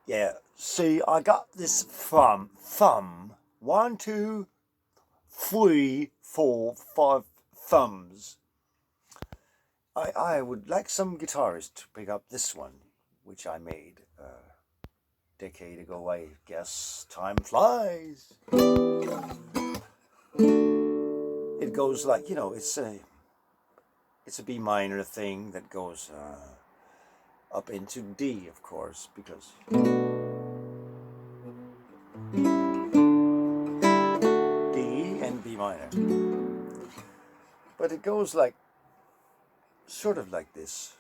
Yeah, see, I got this thumb. 1, 2, 3, 4, 5 thumbs. I would like some guitarists to pick up this one, which I made a decade ago. I guess time flies. It goes like, it's a B minor thing that goes up into D, of course, because D and B minor. But it goes like, sort of like this.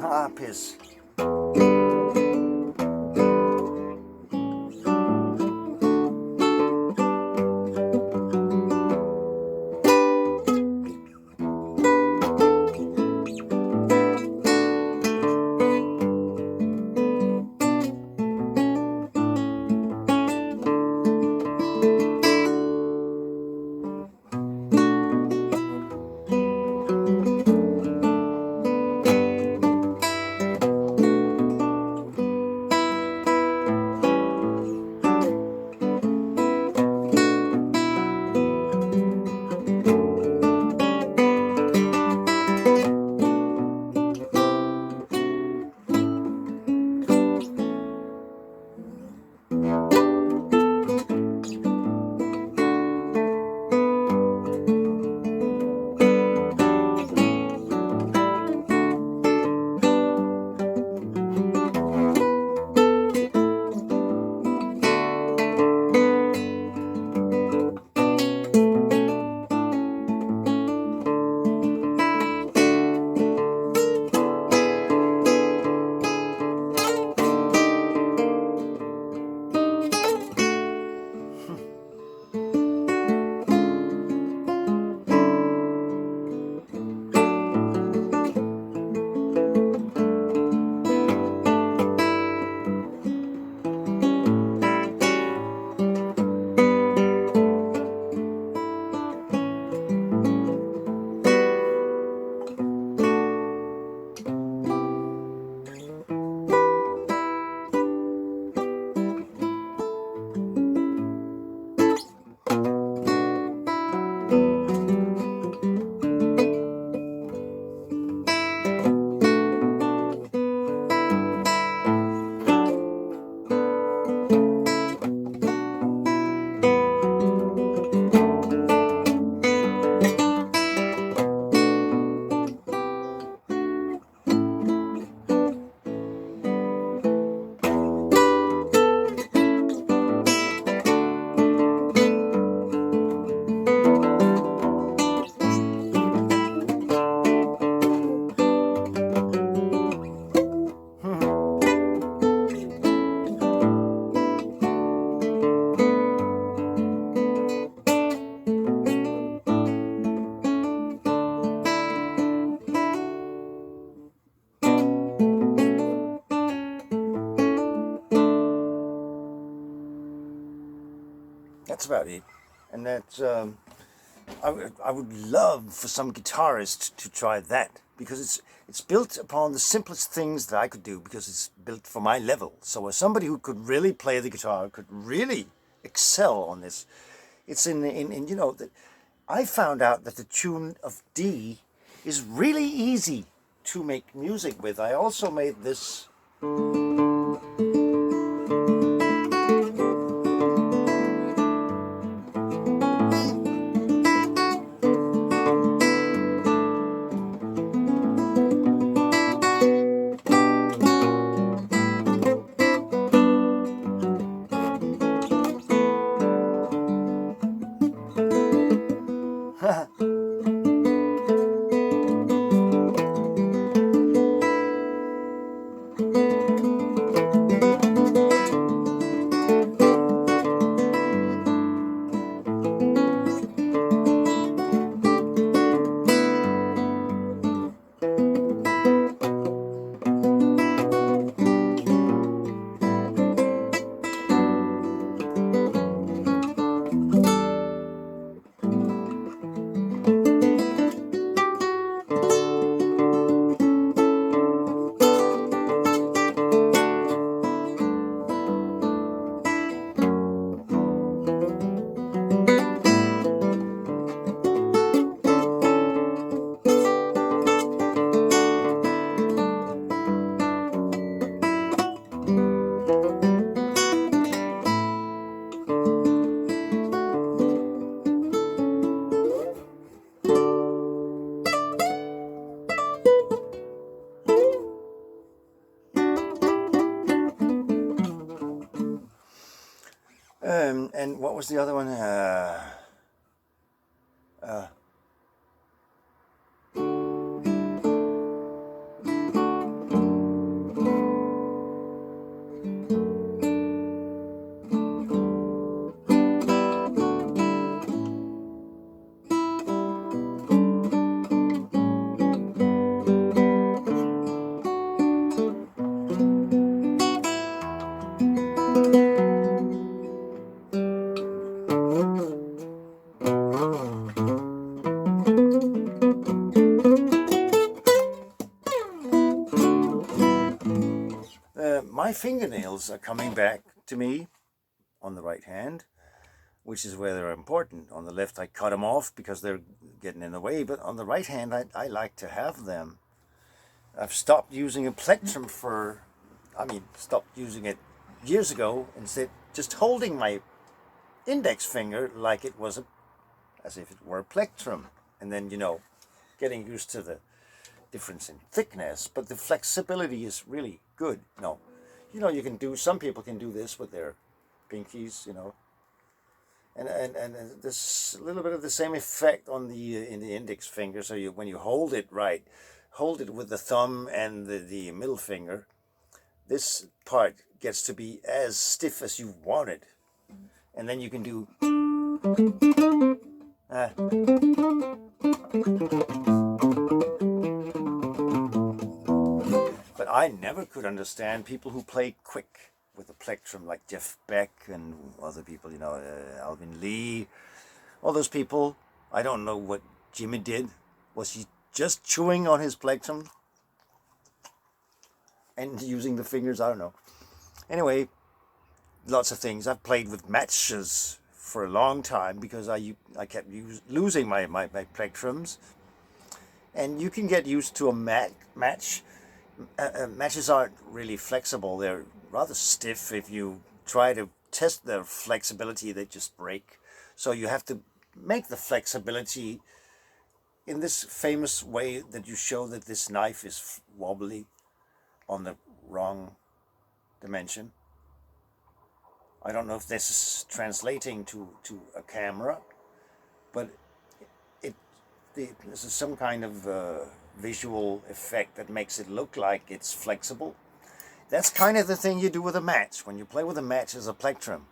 Ah, piss. That's about it. And that's I would love for some guitarist to try that, because it's built upon the simplest things that I could do, because it's built for my level. So as somebody who could really play the guitar, could really excel on this, it's in that I found out that the tune of D is really easy to make music with. I also made this. what was the other one? My fingernails are coming back to me on the right hand, which is where they're important. On the left, I cut them off because they're getting in the way, but on the right hand, I like to have them. I've stopped using a plectrum stopped using it years ago, instead just holding my index finger like it was as if it were a plectrum, and then, getting used to the difference in thickness, but the flexibility is really good. Some people can do this with their pinkies, and there's a little bit of the same effect in the index finger. So when you hold it right, hold it with the thumb and the middle finger, this part gets to be as stiff as you want it, and then you can do but I never could understand people who play quick with a plectrum, like Jeff Beck and other people, Alvin Lee, all those people. I don't know what Jimmy did. Was he just chewing on his plectrum and using the fingers? I don't know. Anyway, lots of things. I've played with matches for a long time because I kept losing my plectrums. And you can get used to a match. Matches aren't really flexible. They're rather stiff. If you try to test their flexibility, they just break. So you have to make the flexibility in this famous way that you show that this knife is wobbly on the wrong dimension. I don't know if this is translating to a camera, but this is some kind of visual effect that makes it look like it's flexible. That's kind of the thing you do with a match. When you play with a match as a plectrum,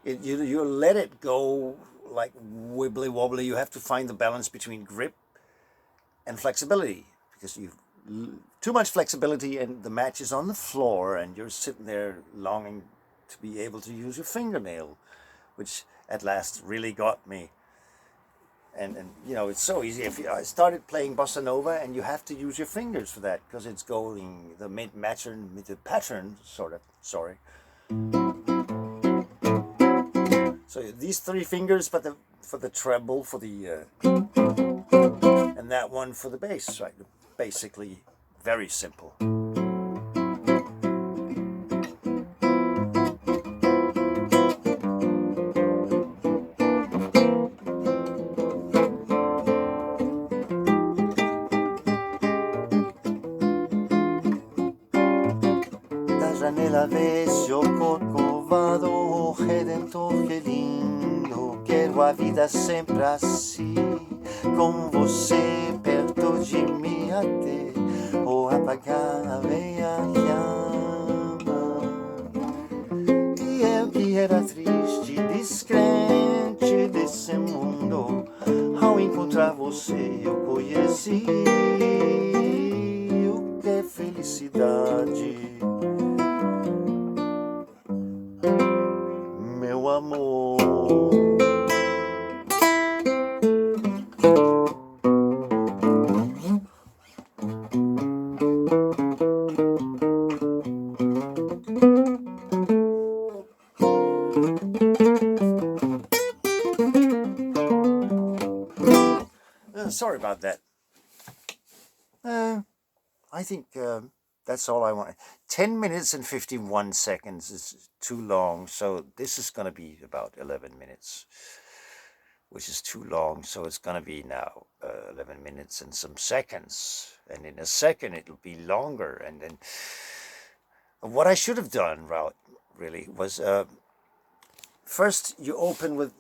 you let it go like wibbly wobbly. You have to find the balance between grip and flexibility, because you've too much flexibility and the match is on the floor and you're sitting there longing to be able to use your fingernail, which at last really got me. And it's so easy. I started playing bossa nova, and you have to use your fingers for that because it's going the pattern sort of. Sorry. So these three fingers, but for the treble, for the and that one for the bass. Right. Basically, very simple. Janela vê-se o corcovado, o Redentor, que lindo. Quero a vida sempre assim, com você perto de mim até o apagar a meia llama. E eu que era triste, descrente desse mundo, ao encontrar você eu conheci o que é felicidade. Meu amor. Sorry about that. I think that's all I want. 10 minutes and 51 seconds is too long, so this is going to be about 11 minutes, which is too long, so it's going to be now 11 minutes and some seconds, and in a second it'll be longer. And then what I should have done, really, was first you open with,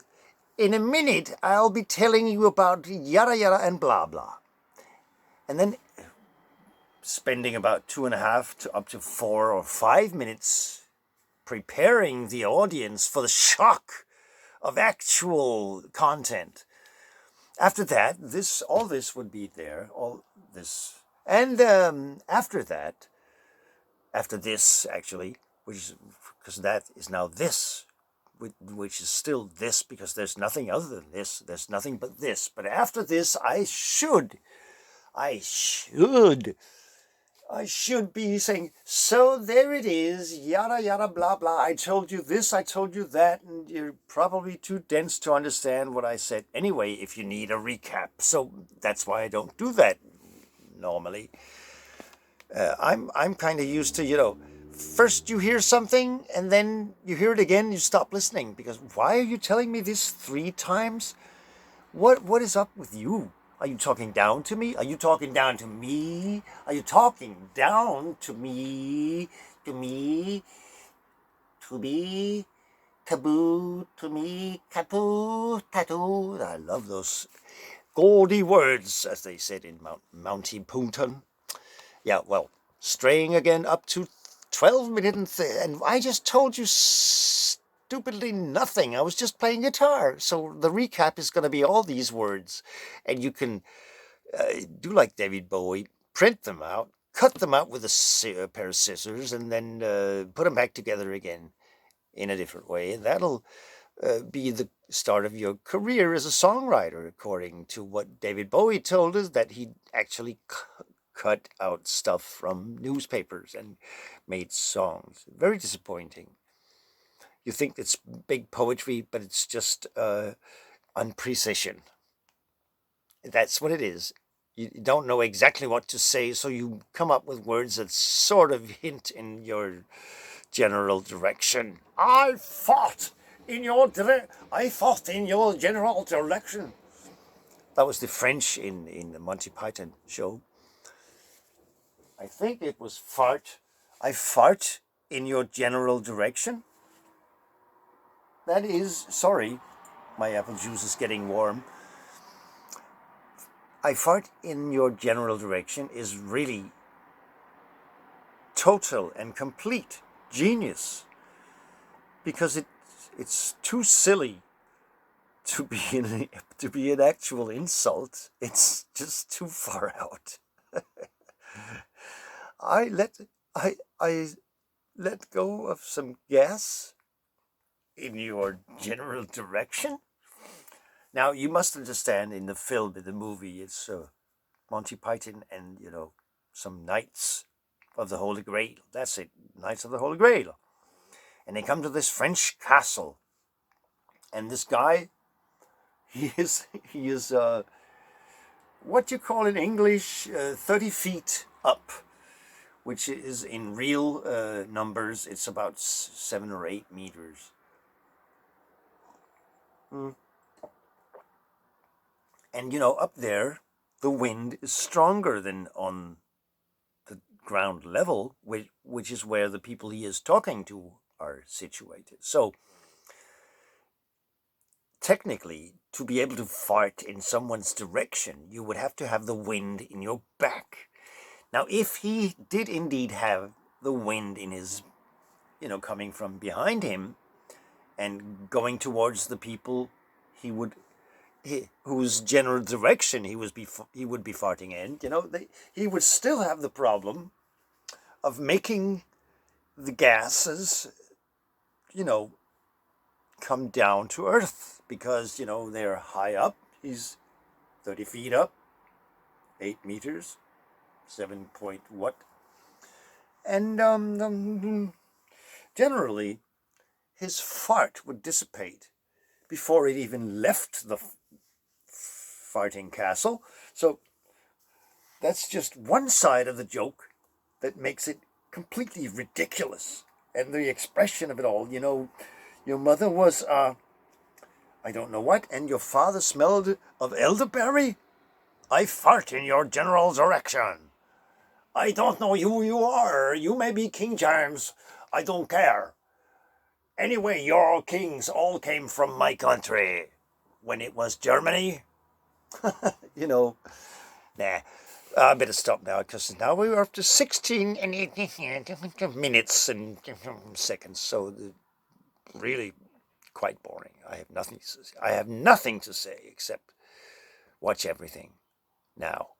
in a minute I'll be telling you about yada yada and blah blah. And then spending about 2.5 to up to 4 or 5 minutes preparing the audience for the shock of actual content. After that, all this would be there, all this. And after this actually, because that is now this, which is still this, because there's nothing other than this, there's nothing but this. But after this, I should be saying, so there it is, yada yada blah blah, I told you this, I told you that, and you're probably too dense to understand what I said anyway if you need a recap. So that's why I don't do that normally. I'm kind of used to, first you hear something and then you hear it again, you stop listening, because why are you telling me this 3 times? What is up with you? Are you talking down to me? Are you talking down to me? Are you talking down to me? To me? To me? Taboo? To me? Tattoo? Tattoo? I love those gaudy words, as they said in Mounty Punton. Yeah, well, straying again up to 12 minutes, and I just told you stupidly nothing. I was just playing guitar. So the recap is going to be all these words, and you can do like David Bowie, print them out, cut them out with a pair of scissors, and then put them back together again in a different way. And that'll be the start of your career as a songwriter, according to what David Bowie told us, that he actually cut out stuff from newspapers and made songs. Very disappointing. You think it's big poetry, but it's just unprecision. That's what it is. You don't know exactly what to say, so you come up with words that sort of hint in your general direction. I fought in your general direction. That was the French in the Monty Python show. I think it was fart. I fart in your general direction. That is, sorry, my apple juice is getting warm. I fart in your general direction is really total and complete genius, because it's too silly to be an actual insult. It's just too far out. I let go of some gas in your general direction. Now, you must understand, in the film, in the movie, it's Monty Python and, some knights of the Holy Grail. That's it, Knights of the Holy Grail. And they come to this French castle. And this guy, he is what you call in English 30 feet up, which is in real numbers, it's about 7 or 8 meters. And, up there, the wind is stronger than on the ground level, which is where the people he is talking to are situated. So, technically, to be able to fart in someone's direction, you would have to have the wind in your back. Now, if he did indeed have the wind in his, coming from behind him and going towards the people whose general direction he would be farting in, he would still have the problem of making the gases, come down to earth, because, they're high up. He's 30 feet up, 8 meters, 7 point what. And generally, his fart would dissipate before it even left the farting castle. So that's just one side of the joke that makes it completely ridiculous. And the expression of it all, your mother was, I don't know what, and your father smelled of elderberry? I fart in your general direction. I don't know who you are. You may be King James. I don't care. Anyway, your kings all came from my country when it was Germany. You know, nah. I better stop now because now we're up to 16 minutes and seconds. So really quite boring. I have nothing to say except watch everything now.